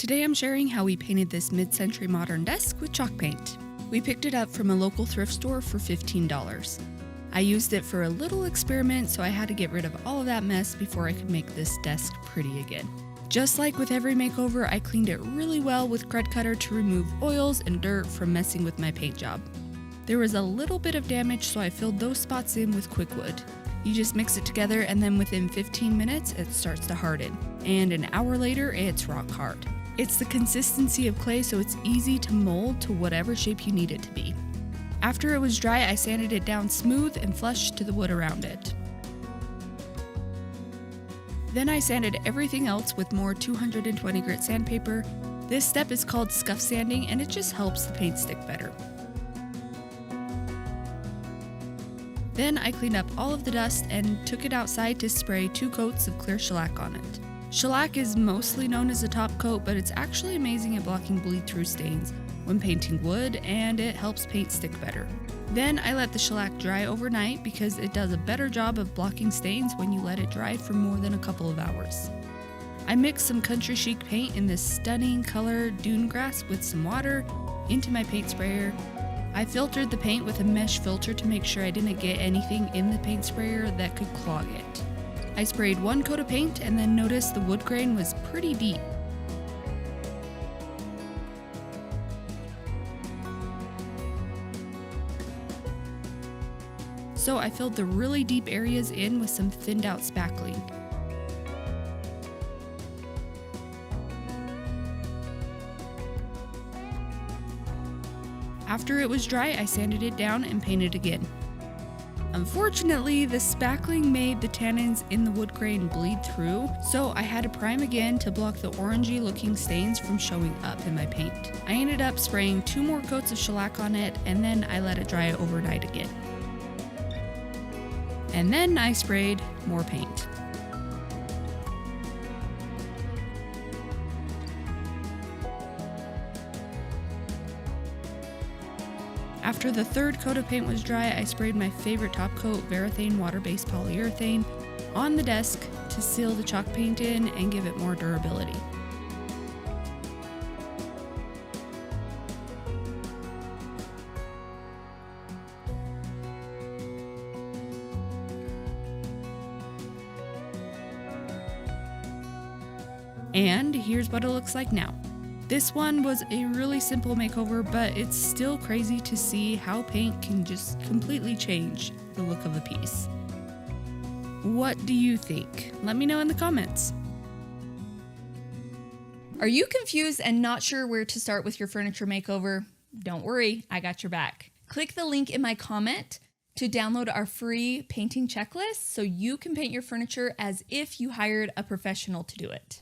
Today I'm sharing how we painted this mid-century modern desk with chalk paint. We picked it up from a local thrift store for $15. I used it for a little experiment, so I had to get rid of all of that mess before I could make this desk pretty again. Just like with every makeover, I cleaned it really well with Crud Cutter to remove oils and dirt from messing with my paint job. There was a little bit of damage, so I filled those spots in with quick wood. You just mix it together and then within 15 minutes it starts to harden, and an hour later it's rock hard. It's the consistency of clay, so it's easy to mold to whatever shape you need it to be. After it was dry, I sanded it down smooth and flush to the wood around it. Then I sanded everything else with more 220 grit sandpaper. This step is called scuff sanding, and it just helps the paint stick better. Then I cleaned up all of the dust and took it outside to spray 2 coats of clear shellac on it. Shellac is mostly known as a top coat, but it's actually amazing at blocking bleed-through stains when painting wood, and it helps paint stick better. Then I let the shellac dry overnight because it does a better job of blocking stains when you let it dry for more than a couple of hours. I mixed some Country Chic paint in this stunning color Dune Grass with some water into my paint sprayer. I filtered the paint with a mesh filter to make sure I didn't get anything in the paint sprayer that could clog it. I sprayed 1 coat of paint and then noticed the wood grain was pretty deep. So I filled the really deep areas in with some thinned out spackling. After it was dry, I sanded it down and painted again. Unfortunately, the spackling made the tannins in the wood grain bleed through, so I had to prime again to block the orangey looking stains from showing up in my paint. I ended up spraying 2 more coats of shellac on it, and then I let it dry overnight again. And then I sprayed more paint. After the 3rd coat of paint was dry, I sprayed my favorite top coat, Varathane water-based polyurethane, on the desk to seal the chalk paint in and give it more durability. And here's what it looks like now. This one was a really simple makeover, but it's still crazy to see how paint can just completely change the look of a piece. What do you think? Let me know in the comments. Are you confused and not sure where to start with your furniture makeover? Don't worry, I got your back. Click the link in my comment to download our free painting checklist so you can paint your furniture as if you hired a professional to do it.